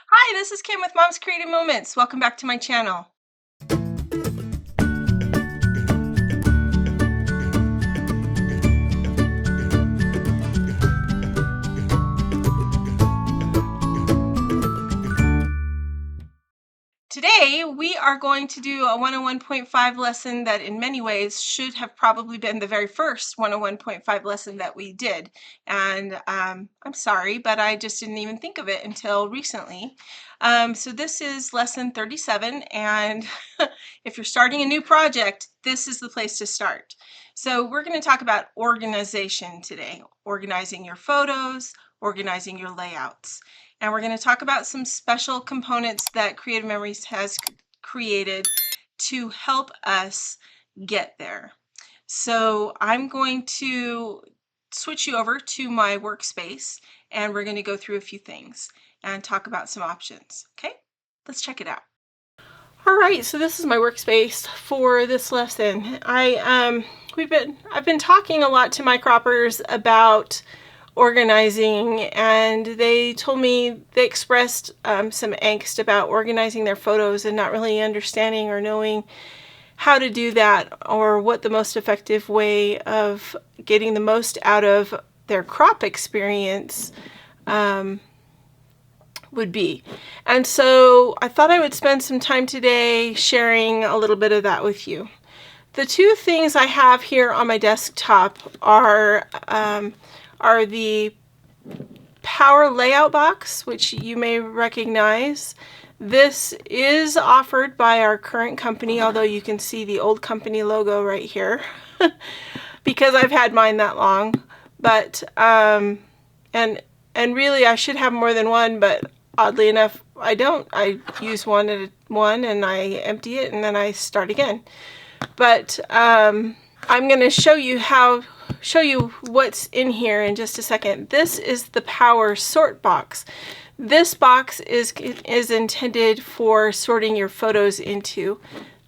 Hi, this is Kim with Mom's Creative Moments. Welcome back to my channel. Today, we are going to do a 101.5 lesson that in many ways should have probably been the very first 101.5 lesson that we did. And I'm sorry, but I just didn't even think of it until recently. So this is lesson 37, and if you're starting a new project, this is the place to start. So we're going to talk about organization today, organizing your photos, organizing your layouts. And we're going to talk about some special components that Creative Memories has created to help us get there. So I'm going to switch you over to my workspace, and we're going to go through a few things and talk about some options. Okay, let's check it out. All right, so this is my workspace for this lesson. I've been talking a lot to my croppers about organizing, and they told me they expressed some angst about organizing their photos and not really understanding or knowing how to do that or what the most effective way of getting the most out of their crop experience would be. And so I thought I would spend some time today sharing a little bit of that with you. The two things I have here on my desktop are the power layout box, which you may recognize. This is offered by our current company, although you can see the old company logo right here because I've had mine that long. But and really I should have more than one, but oddly enough I don't. I use one at a one and I empty it and then I start again. But I'm going to show you what's in here in just a second. This is the power sort box. This box is intended for sorting your photos into.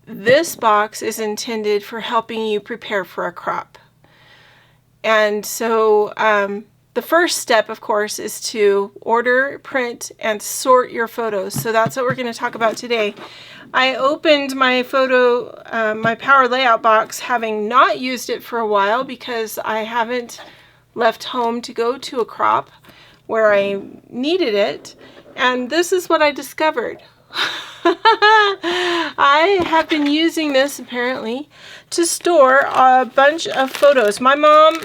This box is intended for helping you prepare for a crop. And so the first step, of course, is to order, print, and sort your photos. So that's what we're going to talk about today. I opened my my power layout box, having not used it for a while because I haven't left home to go to a crop where I needed it. And this is what I discovered. I have been using this apparently to store a bunch of photos. My mom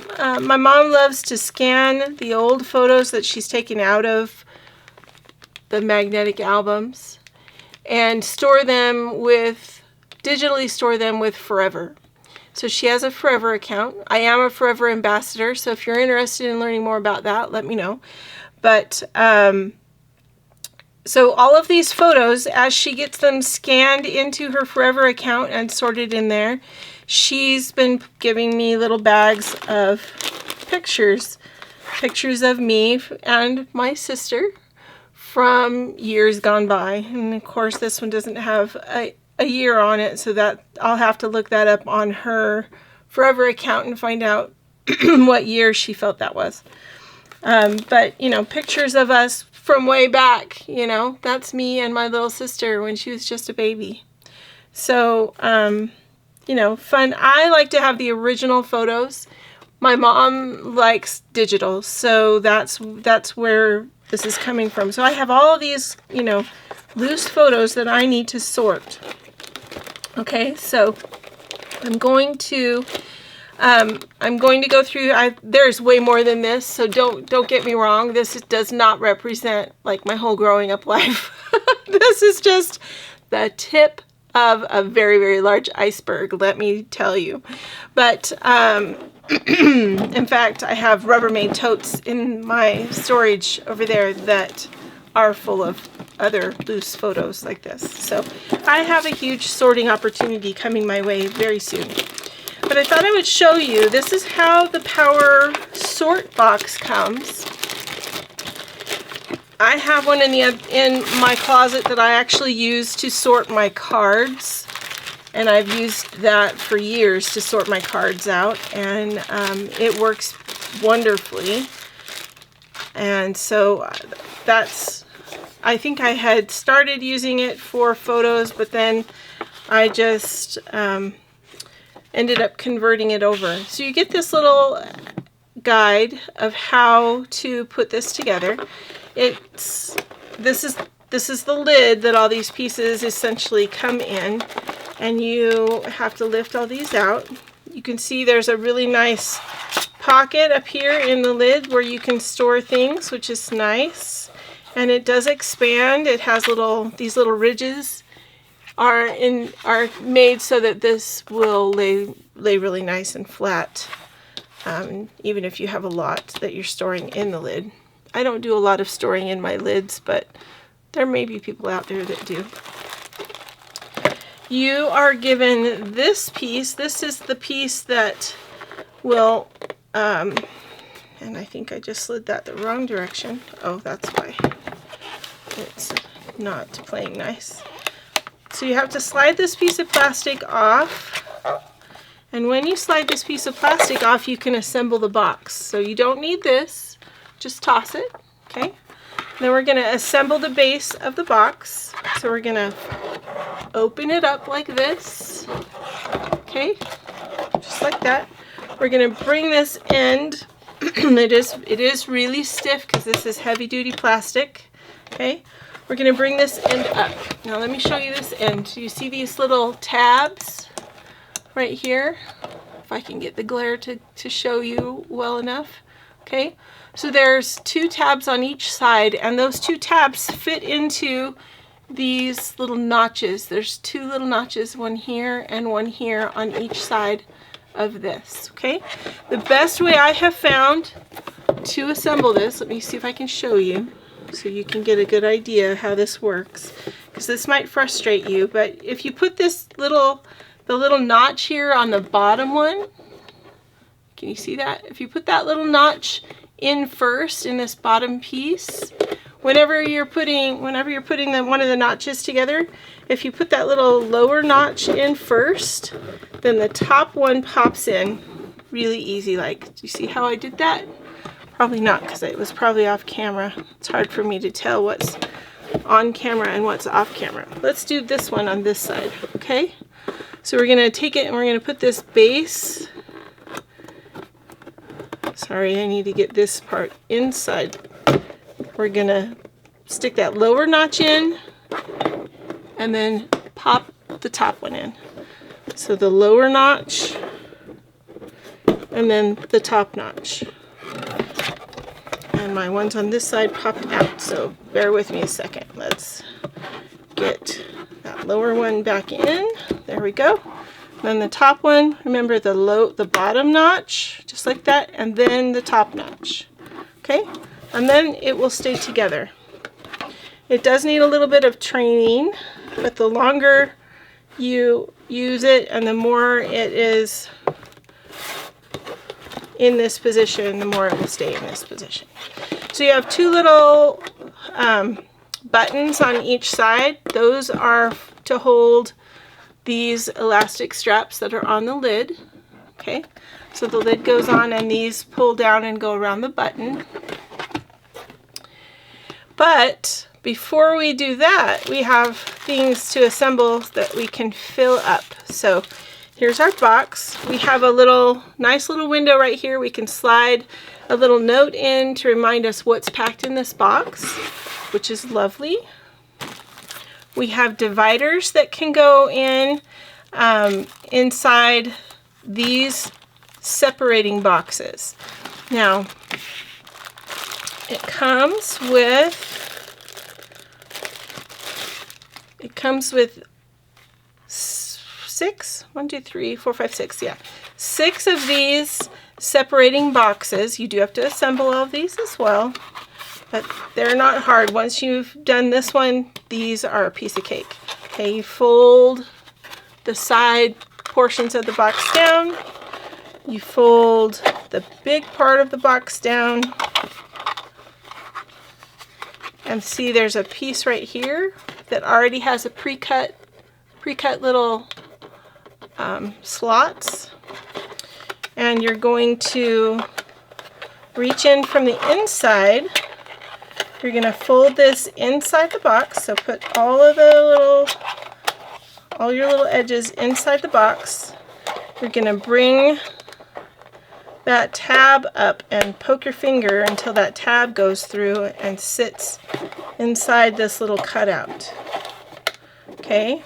loves to scan the old photos that she's taken out of the magnetic albums and digitally store them with Forever. So she has a Forever account. I am a Forever ambassador, so if you're interested in learning more about that, let me know. But so all of these photos, as she gets them scanned into her Forever account and sorted in there, she's been giving me little bags of pictures of me and my sister from years gone by. And of course this one doesn't have a year on it, so that I'll have to look that up on her Forever account and find out what year she felt that was. But you know, pictures of us from way back, you know, that's me and my little sister when she was just a baby. So you know, fun. I like to have the original photos. My mom likes digital, so that's where this is coming from. So I have all of these, you know, loose photos that I need to sort. Okay, so I'm going to go through. There's way more than this, so don't get me wrong. This does not represent like my whole growing up life. This is just the tip of a very, very large iceberg, let me tell you. But in fact, I have Rubbermaid totes in my storage over there that are full of other loose photos like this. So I have a huge sorting opportunity coming my way very soon. But I thought I would show you, this is how the power sort box comes. I have one in my closet that I actually use to sort my cards. And I've used that for years to sort my cards out, and it works wonderfully. And so that's I think I had started using it for photos, but then I just ended up converting it over. So you get this little guide of how to put this together. This is the lid that all these pieces essentially come in, and you have to lift all these out. You can see there's a really nice pocket up here in the lid where you can store things, which is nice. And it does expand. It has these little ridges are made so that this will lay really nice and flat, even if you have a lot that you're storing in the lid. I don't do a lot of storing in my lids, but there may be people out there that do. You are given this piece. This is the piece that will, and I think I just slid that the wrong direction. Oh, that's why it's not playing nice. So you have to slide this piece of plastic off, and when you slide this piece of plastic off, you can assemble the box. So you don't need this, just toss it, okay? Then we're going to assemble the base of the box. So we're going to open it up like this, okay? Just like that. We're going to bring this end, it is really stiff because this is heavy duty plastic, okay? We're going to bring this end up. Now let me show you this end. You see these little tabs right here? If I can get the glare to show you well enough. Okay, so there's 2 tabs on each side, and those 2 tabs fit into these little notches. There's 2 little notches, one here and one here on each side of this. Okay, the best way I have found to assemble this, let me see if I can show you so you can get a good idea how this works, because this might frustrate you, but if you put the little notch here on the bottom one, can you see that? If you put that little notch in first in this bottom piece, whenever you're putting one of the notches together, if you put that little lower notch in first, then the top one pops in really easy. Like, do you see how I did that? Probably not, because it was probably off camera. It's hard for me to tell what's on camera and what's off camera. Let's do this one on this side, okay? So we're going to take it and we're going to put this base. Sorry, I need to get this part inside. We're going to stick that lower notch in and then pop the top one in. So the lower notch and then the top notch. And my ones on this side popped out, so bear with me a second. Let's get that lower one back in. There we go. Then the top one, remember the bottom notch, just like that, and then the top notch. Okay? And then it will stay together. It does need a little bit of training, but the longer you use it and the more it is in this position, the more it will stay in this position. So you have 2 little buttons on each side. Those are to hold these elastic straps that are on the lid. Okay, so the lid goes on and these pull down and go around the button. But before we do that, we have things to assemble that we can fill up. So here's our box. We have a nice little window right here. We can slide a little note in to remind us what's packed in this box, which is lovely. We have dividers that can go in inside these separating boxes. Now, it comes with 6, 1, 2, 3, 4, 5, 6, yeah. 6 of these separating boxes. You do have to assemble all of these as well, but they're not hard. Once you've done this one, these are a piece of cake. Okay, you fold the side portions of the box down. You fold the big part of the box down. And see, there's a piece right here that already has a pre-cut little slots. And you're going to reach in from the inside you're going to fold this inside the box. So put all your little edges inside the box. You're going to bring that tab up and poke your finger until that tab goes through and sits inside this little cutout. Okay?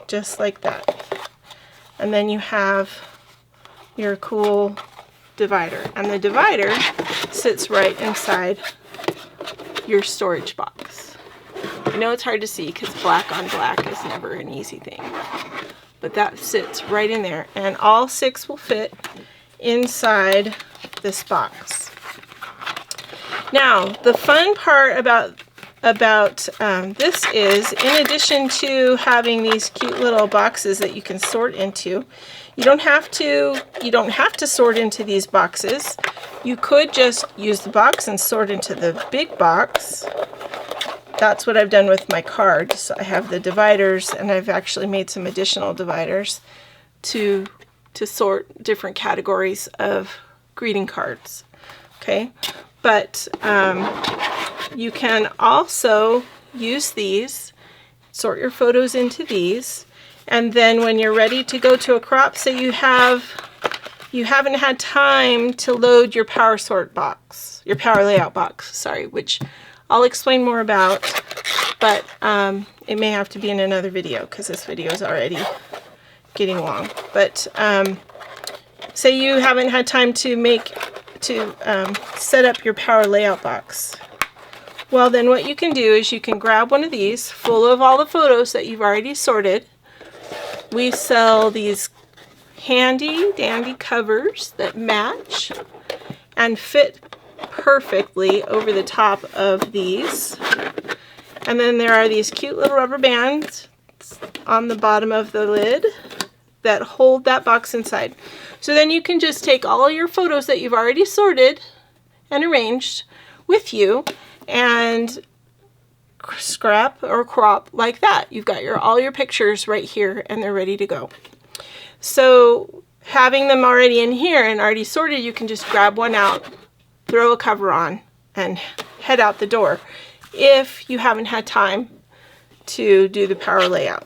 Just like that. And then you have your cool divider. And the divider sits right inside your storage box. I know it's hard to see because black on black is never an easy thing. But that sits right in there, and all 6 will fit inside this box. Now, the fun part about this is, in addition to having these cute little boxes that you can sort into, you don't have to sort into these boxes. You could just use the box and sort into the big box. That's what I've done with my cards. I have the dividers, and I've actually made some additional dividers to sort different categories of greeting cards. Okay, but you can also use these, sort your photos into these, and then when you're ready to go to a crop, say you haven't had time to load your power sort box, your power layout box, sorry, which I'll explain more about, but it may have to be in another video because this video is already getting long. But say you haven't had time to set up your power layout box. Well, then what you can do is you can grab one of these full of all the photos that you've already sorted. We sell these handy dandy covers that match and fit perfectly over the top of these. And then there are these cute little rubber bands on the bottom of the lid that hold that box inside. So then you can just take all your photos that you've already sorted and arranged with you and scrap or crop like that. You've got all your pictures right here and they're ready to go. So having them already in here and already sorted, you can just grab one out, throw a cover on, and head out the door if you haven't had time to do the power layout.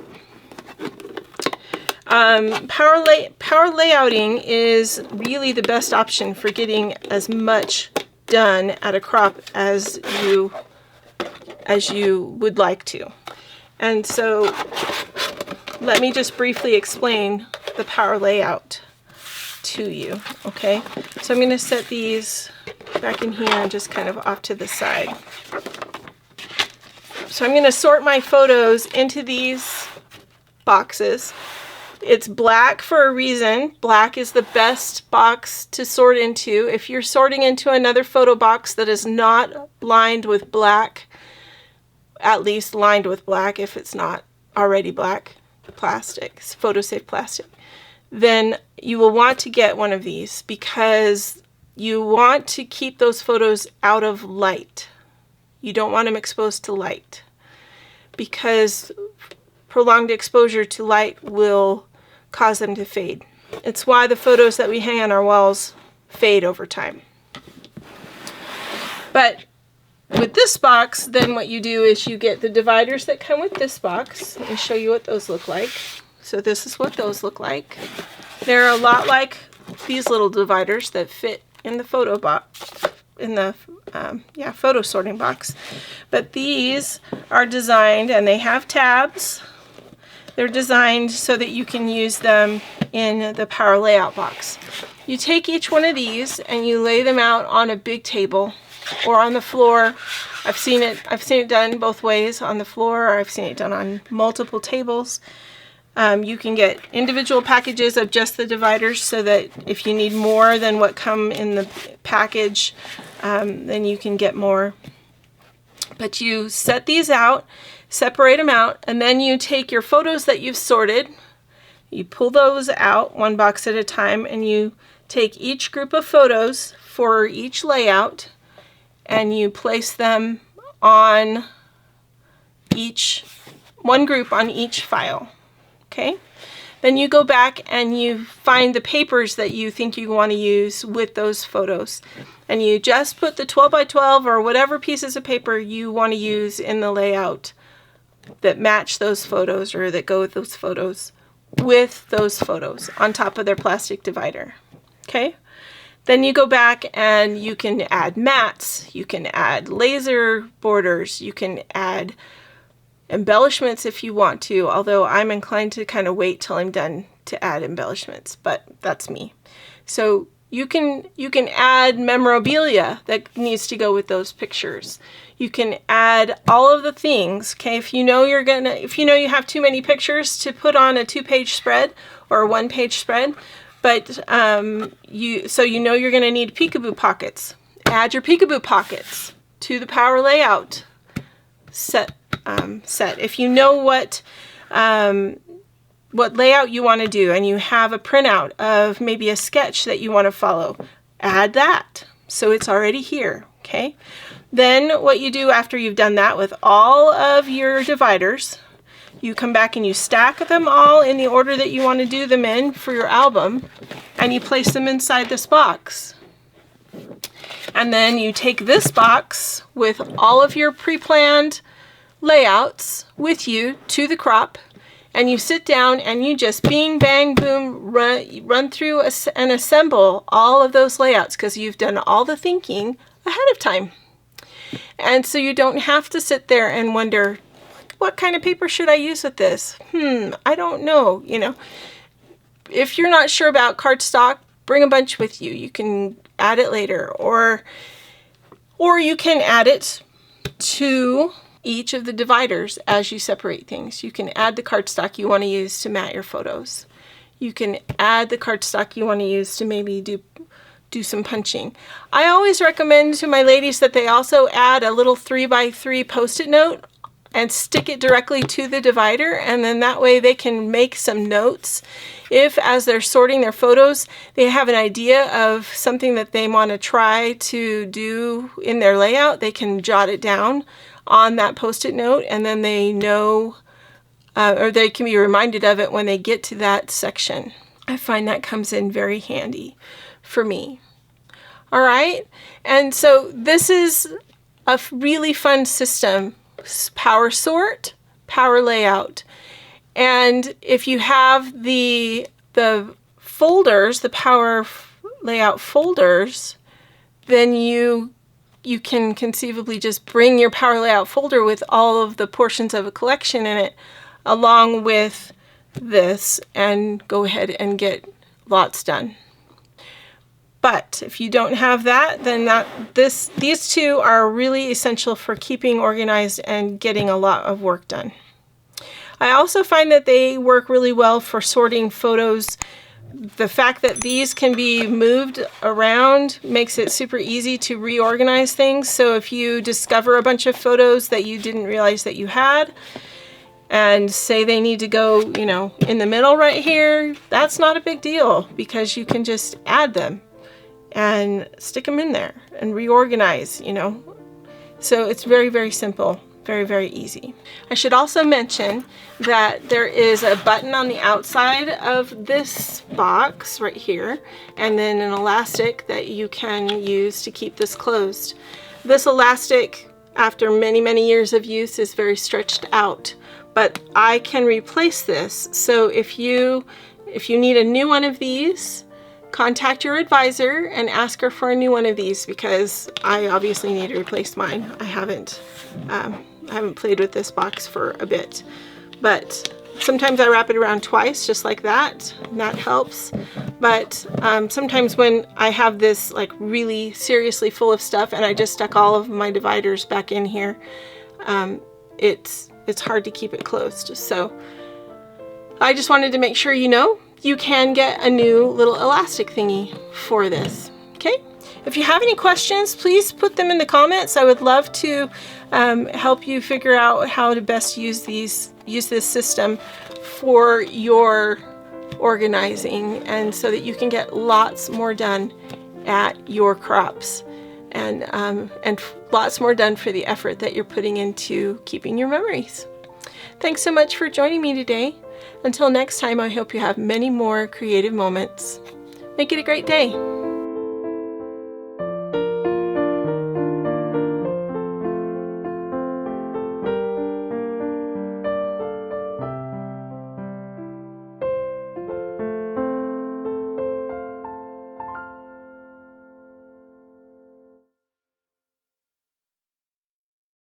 Power layouting is really the best option for getting as much done at a crop as you would like to. And so let me just briefly explain the power layout to you, okay? So I'm going to set these back in here and just kind of off to the side. So I'm going to sort my photos into these boxes. It's black for a reason. Black is the best box to sort into. If you're sorting into another photo box that is not lined with black, at least lined with black if it's not already black, plastic, photo-safe plastic, then you will want to get one of these because you want to keep those photos out of light. You don't want them exposed to light because prolonged exposure to light will cause them to fade. It's why the photos that we hang on our walls fade over time. But with this box, then what you do is you get the dividers that come with this box. Let me show you what those look like. So this is what those look like. They're a lot like these little dividers that fit in the photo box, in the photo sorting box. But these are designed, and they have tabs. They're designed so that you can use them in the power layout box. You take each one of these and you lay them out on a big table or on the floor. I've seen it done both ways, on the floor, or I've seen it done on multiple tables. You can get individual packages of just the dividers so that if you need more than what come in the package, then you can get more. But you set these out, separate them out, and then you take your photos that you've sorted, you pull those out one box at a time, and you take each group of photos for each layout and you place them on one group on each file. Okay? Then you go back and you find the papers that you think you want to use with those photos. and you just put the 12 by 12 or whatever pieces of paper you want to use in the layout that match those photos or that go with those photos on top of their plastic divider. Okay? Then you go back and you can add mats, you can add laser borders, you can add embellishments if you want to, although I'm inclined to kind of wait till I'm done to add embellishments, but that's me. So you can add memorabilia that needs to go with those pictures. You can add all of the things, okay? If you know you have too many pictures to put on a 2-page spread or a 1-page spread, but you know you're going to need peekaboo pockets. Add your peekaboo pockets to the power layout set. If you know what layout you want to do and you have a printout of maybe a sketch that you want to follow, add that so it's already here. Okay. Then what you do after you've done that with all of your dividers, you come back and you stack them all in the order that you want to do them in for your album, and you place them inside this box. And then you take this box with all of your pre-planned layouts with you to the crop, and you sit down and you just bing, bang, boom, run through and assemble all of those layouts because you've done all the thinking ahead of time. And so you don't have to sit there and wonder, what kind of paper should I use with this? I don't know. You know, if you're not sure about cardstock, bring a bunch with you. You can add it later, or you can add it to each of the dividers as you separate things. You can add the cardstock you want to use to mat your photos. You can add the cardstock you want to use to maybe do some punching. I always recommend to my ladies that they also add a little 3x3 post-it note and stick it directly to the divider, and then that way they can make some notes. If, as they're sorting their photos, they have an idea of something that they want to try to do in their layout, they can jot it down on that post-it note, and then they know, or they can be reminded of it when they get to that section. I find that comes in very handy for me. All right, and so this is a really fun system. Power sort, power layout. And if you have the folders, the power layout folders, then you can conceivably just bring your power layout folder with all of the portions of a collection in it along with this and go ahead and get lots done. But if you don't have that, then these two are really essential for keeping organized and getting a lot of work done. I also find that they work really well for sorting photos. The fact that these can be moved around makes it super easy to reorganize things. So if you discover a bunch of photos that you didn't realize that you had, and say they need to go, you know, in the middle right here, that's not a big deal because you can just add them and stick them in there and reorganize, you know. So it's very, very simple, very, very easy. I should also mention that there is a button on the outside of this box right here, and then an elastic that you can use to keep this closed. This elastic, after many, many years of use, is very stretched out, but I can replace this. So if you need a new one of these, contact your advisor and ask her for a new one of these, because I obviously need to replace mine. I haven't played with this box for a bit, but sometimes I wrap it around twice, just like that, and that helps. But sometimes when I have this like really seriously full of stuff and I just stuck all of my dividers back in here, it's hard to keep it closed. So I just wanted to make sure you know you can get a new little elastic thingy for this. Okay? If you have any questions, please put them in the comments. I would love to help you figure out how to best use this system for your organizing, and so that you can get lots more done at your crops, and lots more done for the effort that you're putting into keeping your memories. Thanks so much for joining me today. Until next time, I hope you have many more creative moments. Make it a great day.